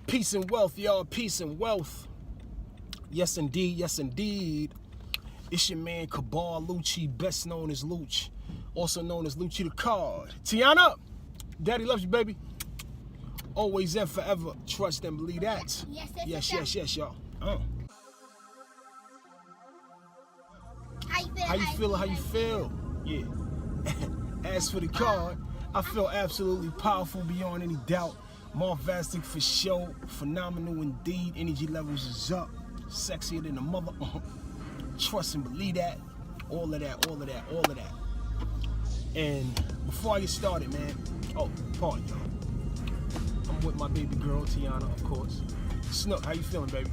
Peace and wealth, y'all. Peace and wealth. Yes, indeed. Yes, indeed. It's your man, Cabar Luchie, best known as Luch, also known as Luchie the Card. Tiana, Daddy loves you, baby. Always and forever. Trust and believe that. Yes, y'all. How you feel? Yeah. As for the card, I feel absolutely powerful beyond any doubt. Marvastic for show, phenomenal indeed. Energy levels is up, sexier than a mother. Trust and believe that. All of that. And before I get started, man, pardon y'all. I'm with my baby girl, Tiana, of course. Snook, how you feeling, baby?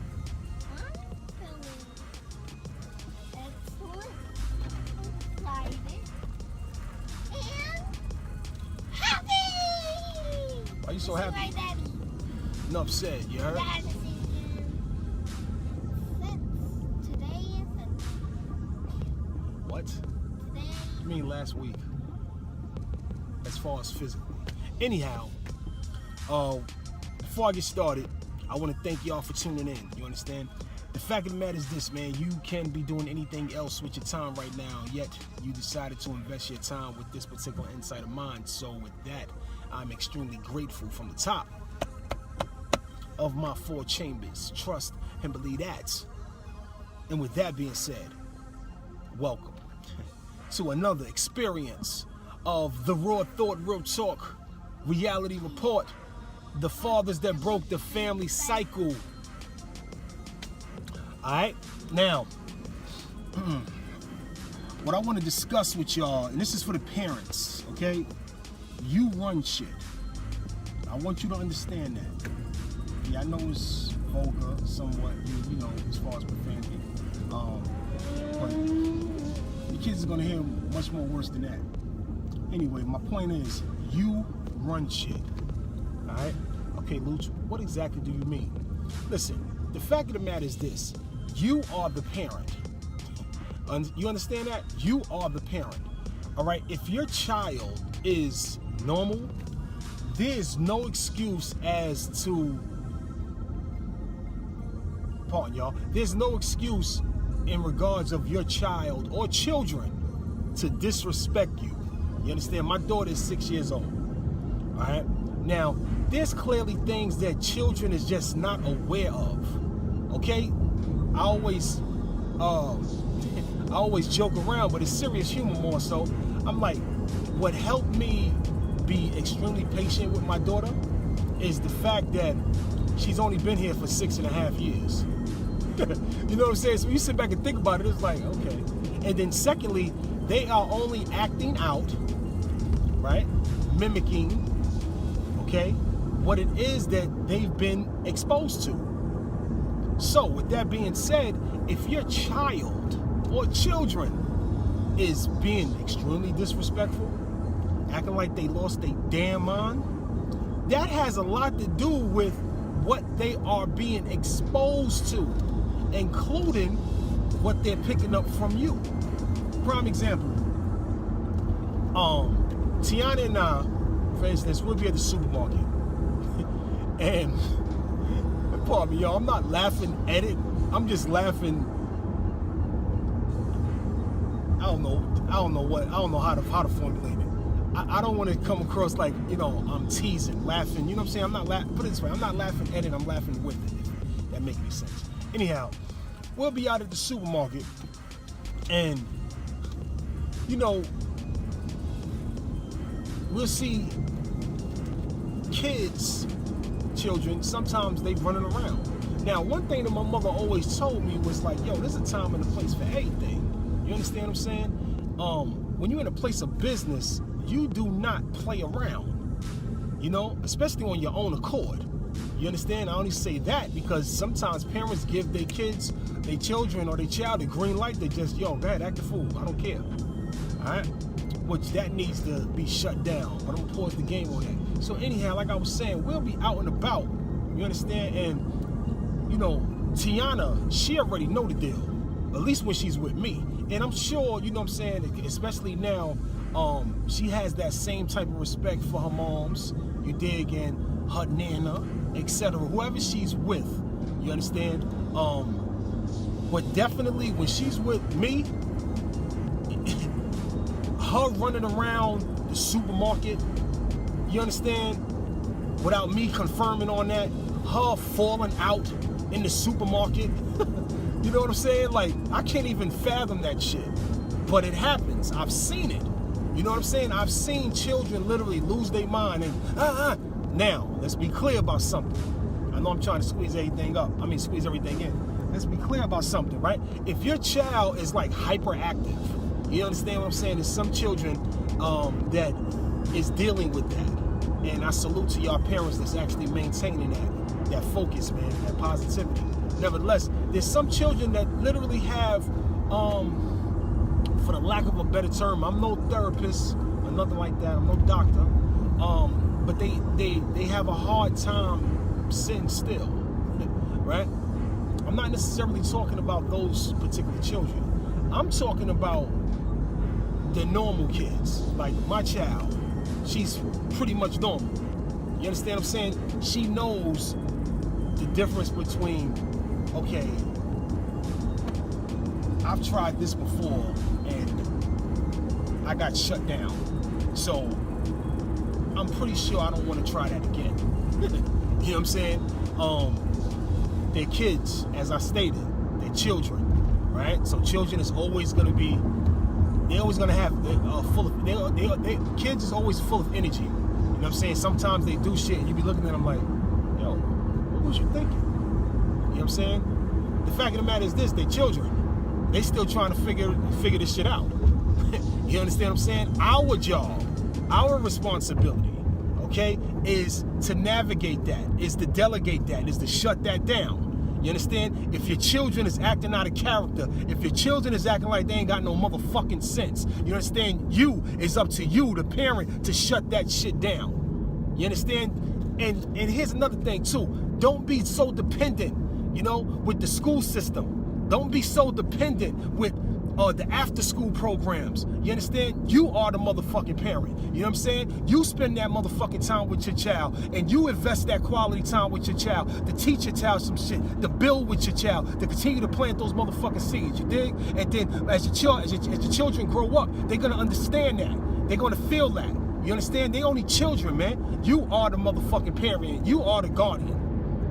Why you so happy? My daddy. Enough said, you heard? Today is What? today. You mean last week? As far as physically. Anyhow, before I get started, I want to thank y'all for tuning in. You understand? The fact of the matter is this, man. You can be doing anything else with your time right now, yet you decided to invest your time with this particular insight of mine. So with that, I'm extremely grateful from the top of my four chambers. Trust and believe that. And with that being said, welcome to another experience of the Raw Thought, Real Talk Reality Report. The fathers that broke the family cycle. Alright, now, what I want to discuss with y'all, and this is for the parents, okay? You run shit. I want you to understand that. Yeah, I know it's vulgar, somewhat, you know, as far as profanity. But the kids are going to hear much more worse than that. Anyway, my point is, you run shit. Alright? Okay, Luch, what exactly do you mean? Listen, the fact of the matter is this. You are the parent. You understand that? You are the parent. Alright? If your child is normal, there's no excuse as to, pardon y'all, there's no excuse in regards of your child or children to disrespect you. You understand? My daughter is 6 years old. Alright? Now, there's clearly things that children is just not aware of. Okay? I always joke around, but it's serious humor more so. I'm like, what helped me be extremely patient with my daughter is the fact that she's only been here for 6.5 years. You know what I'm saying? So you sit back and think about it, it's like, okay. And then secondly, they are only acting out, right? Mimicking, okay, what it is that they've been exposed to. So with that being said, if your child or children is being extremely disrespectful, acting like they lost their damn mind, that has a lot to do with what they are being exposed to, including what they're picking up from you. Prime example, Tiana and I, for instance, we'll be at the supermarket, and pardon me, y'all, I'm not laughing at it. I'm just laughing. I don't know how to formulate it. I don't want to come across like, you know, I'm teasing, laughing. You know what I'm saying? I'm not laughing. Put it this way, I'm not laughing at it. I'm laughing with it. If that makes any sense. Anyhow, we'll be out at the supermarket, and you know, we'll see children, sometimes they running around. Now, one thing that my mother always told me was like, yo, there's a time and a place for everything. You understand what I'm saying? When you're in a place of business, you do not play around, you know, especially on your own accord. You understand? I only say that because sometimes parents give their kids, their children or their child a green light. They just, yo, go ahead, act a fool. I don't care. All right? Which that needs to be shut down. But I'm gonna pause the game on that. So anyhow, like I was saying, we'll be out and about. You understand? And, you know, Tiana, she already know the deal. At least when she's with me. And I'm sure, you know what I'm saying, especially now, She has that same type of respect for her moms, you dig, and her nana, etc. Whoever she's with, you understand? But definitely when she's with me, her running around the supermarket, you understand, without me confirming on that, her falling out in the supermarket, you know what I'm saying? Like, I can't even fathom that shit. But it happens. I've seen it. You know what I'm saying? I've seen children literally lose their mind and Now, let's be clear about something. I know I'm trying to squeeze everything in. Let's be clear about something, right? If your child is like hyperactive, you understand what I'm saying? There's some children that is dealing with that. And I salute to y'all parents that's actually maintaining that focus, man, that positivity. Nevertheless, there's some children that literally have, for the lack of a better term, I'm no therapist or nothing like that, I'm no doctor, but they have a hard time sitting still, right? I'm not necessarily talking about those particular children. I'm talking about the normal kids. Like my child, she's pretty much normal. You understand what I'm saying? She knows the difference between, okay, I've tried this before and I got shut down. So I'm pretty sure I don't want to try that again. You know what I'm saying? They're kids, as I stated, they're children, right? So children is always going to be, they're always going to have kids is always full of energy. You know what I'm saying? Sometimes they do shit and you be looking at them like, yo, what was you thinking? You know what I'm saying? The fact of the matter is this, they're children. They still trying to figure this shit out. You understand what I'm saying? Our job, our responsibility, okay, is to navigate that, is to delegate that, is to shut that down. You understand? If your children is acting out of character, if your children is acting like they ain't got no motherfucking sense, you understand? It's up to you, the parent, to shut that shit down. You understand? And here's another thing too. Don't be so dependent, you know, with the school system. Don't be so dependent with the after school programs. You understand? You are the motherfucking parent. You know what I'm saying? You spend that motherfucking time with your child and you invest that quality time with your child to teach your child some shit, to build with your child, to continue to plant those motherfucking seeds. You dig? And then as your children grow up, they're gonna understand that. They're gonna feel that. You understand? They only children, man. You are the motherfucking parent. You are the guardian.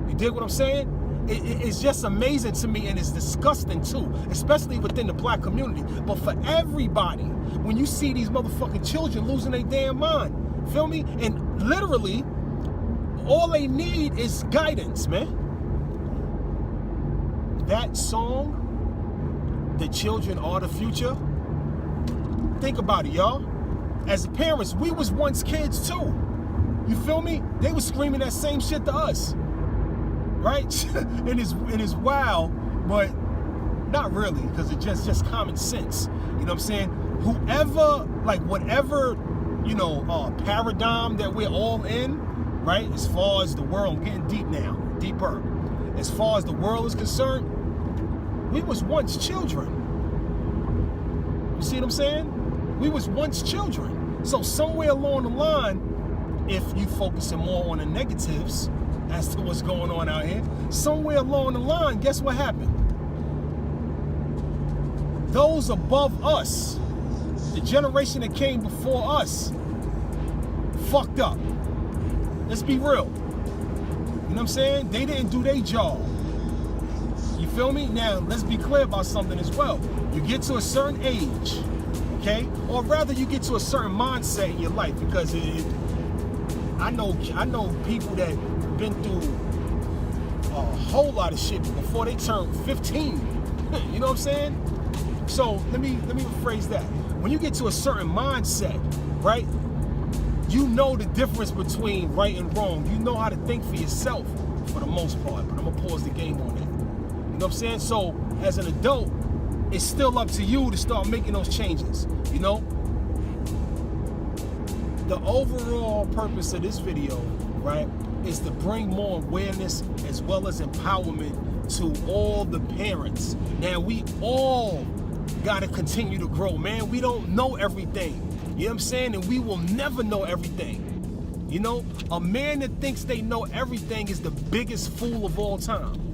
You dig what I'm saying? It's just amazing to me, and it's disgusting too, especially within the black community. But for everybody, when you see these motherfucking children losing their damn mind, feel me? And literally, all they need is guidance, man. That song, "The Children Are the Future," think about it, y'all. As parents, we was once kids too. You feel me? They was screaming that same shit to us. Right? It is wild, but not really, because it's just common sense. You know what I'm saying? Whoever, like whatever, you know, paradigm that we're all in, right? As far as the world, I'm getting deep now, deeper. As far as the world is concerned, we was once children. You see what I'm saying? We was once children. So somewhere along the line, if you focusing more on the negatives as to what's going on out here, somewhere along the line, guess what happened? Those above us, the generation that came before us, fucked up. Let's be real. You know what I'm saying? They didn't do their job. You feel me? Now, let's be clear about something as well. You get to a certain age, okay? Or rather, you get to a certain mindset in your life, because I know people that been through a whole lot of shit before they turn 15. You know what I'm saying? So let me rephrase that. When you get to a certain mindset, right, you know the difference between right and wrong. You know how to think for yourself for the most part. But I'm gonna pause the game on that. You know what I'm saying? So as an adult, it's still up to you to start making those changes. You know? The overall purpose of this video, right, is to bring more awareness as well as empowerment to all the parents. Now, we all got to continue to grow, man. We don't know everything. You You know what I'm saying? And we will never know everything. You know, a man that thinks they know everything is the biggest fool of all time.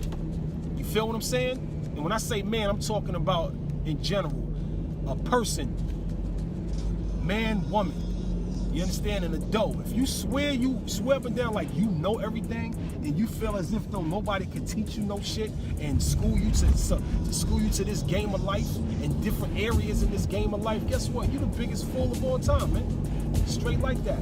You feel what I'm saying? And when I say man, I'm talking about in general, a person, man, woman. You understand? An adult. If you swear up and down like you know everything, and you feel as if though nobody could teach you no shit and school you to this game of life in different areas in this game of life, guess what? You're the biggest fool of all time, man. Straight like that.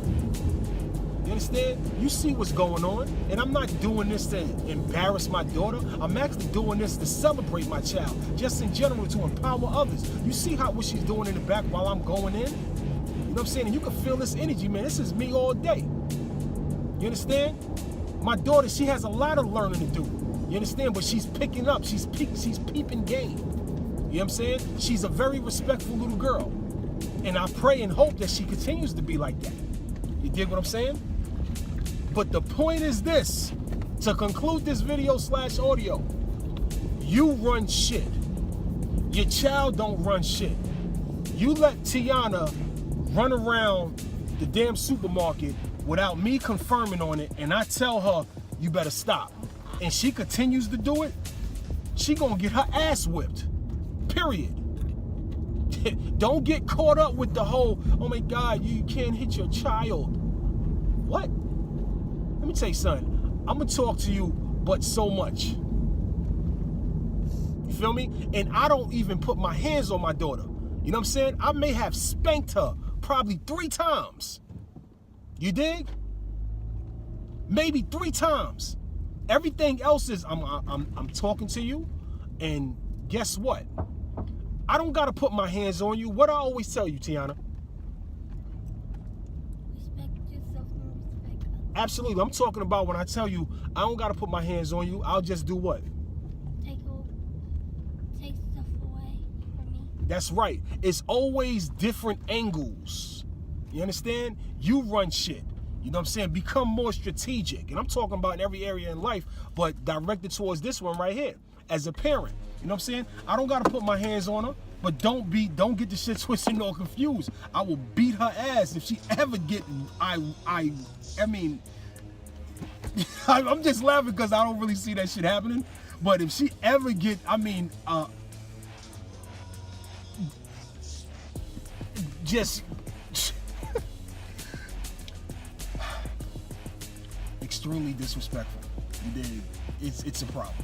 You understand? You see what's going on, and I'm not doing this to embarrass my daughter. I'm actually doing this to celebrate my child, just in general, to empower others. You see what she's doing in the back while I'm going in? You know what I'm saying? And you can feel this energy, man. This is me all day. You understand? My daughter, she has a lot of learning to do. You understand? But she's picking up. She's peeping game. You know what I'm saying? She's a very respectful little girl. And I pray and hope that she continues to be like that. You dig what I'm saying? But the point is this. To conclude this video / audio, you run shit. Your child don't run shit. You let Tiana run around the damn supermarket without me confirming on it, and I tell her, you better stop. And she continues to do it, she gonna get her ass whipped. Period. Don't get caught up with the whole, oh my God, you can't hit your child. What? Let me tell you something. I'm gonna talk to you, but so much. You feel me? And I don't even put my hands on my daughter. You know what I'm saying? I may have spanked her probably 3 times. You dig? Maybe 3 times. Everything else is I'm talking to you, and guess what? I don't gotta put my hands on you. What I always tell you, Tiana? Respect yourself and respect others. Absolutely. I'm talking about when I tell you I don't gotta put my hands on you. I'll just do what? Take stuff away from me. That's right. It's always different angles. You understand? You run shit. You know what I'm saying? Become more strategic. And I'm talking about in every area in life, but directed towards this one right here. As a parent. You know what I'm saying? I don't gotta put my hands on her, but don't get the shit twisted or confused. I will beat her ass if she ever get I mean I'm just laughing because I don't really see that shit happening. But if she ever get, just extremely disrespectful. You dig? It's a problem.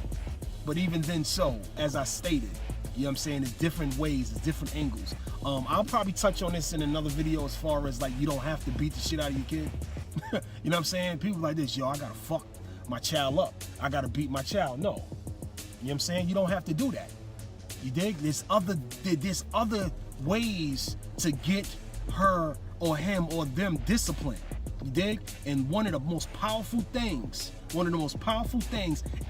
But even then, so as I stated, you know what I'm saying, there's different ways, there's different angles. I'll probably touch on this in another video as far as like you don't have to beat the shit out of your kid. You know what I'm saying? People like this, yo, I gotta fuck my child up. I gotta beat my child. No. You know what I'm saying? You don't have to do that. You dig? There's other ways to get her or him or them disciplined. You dig? And one of the most powerful things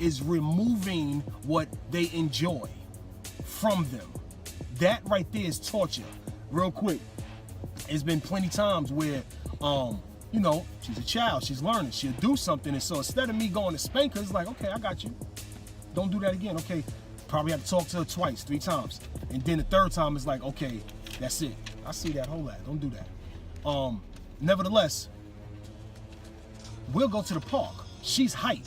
is removing what they enjoy from them. That right there is torture. Real quick, it's been plenty times where, you know, she's a child, she's learning, she'll do something, and so instead of me going to spank her, it's like, okay, I got you. Don't do that again. Okay, probably have to talk to her twice, 3 times. And then the 3rd time is like, okay, that's it. I see that, hold that, don't do that. Nevertheless, we'll go to the park. She's hype.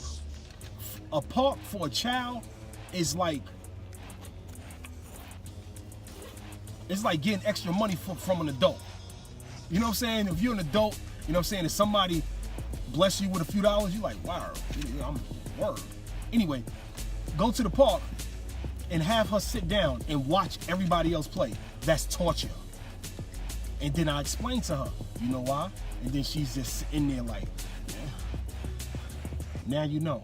A park for a child is like, it's like getting extra money from an adult. You know what I'm saying? If you're an adult, you know what I'm saying, if somebody bless you with a few dollars, you're like, wow, I'm word. Anyway, go to the park and have her sit down and watch everybody else play. That's torture. And then I explain to her, you know why? And then she's just in there like, yeah. Now you know.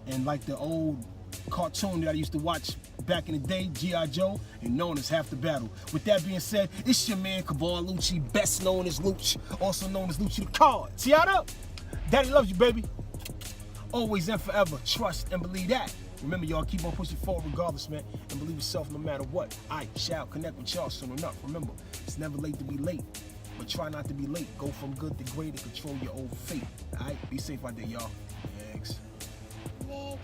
And like the old cartoon that I used to watch back in the day, G.I. Joe, and known as Half the Battle. With that being said, it's your man Cabar Luchie, best known as Luch, also known as Luchie the Card. Tiana, Daddy loves you, baby. Always and forever, trust and believe that. Remember, y'all, keep on pushing forward regardless, man, and believe yourself no matter what. I shall connect with y'all soon enough. Remember, it's never late to be late, but try not to be late. Go from good to great and control your old fate. All right, be safe out there, y'all. Thanks. 네,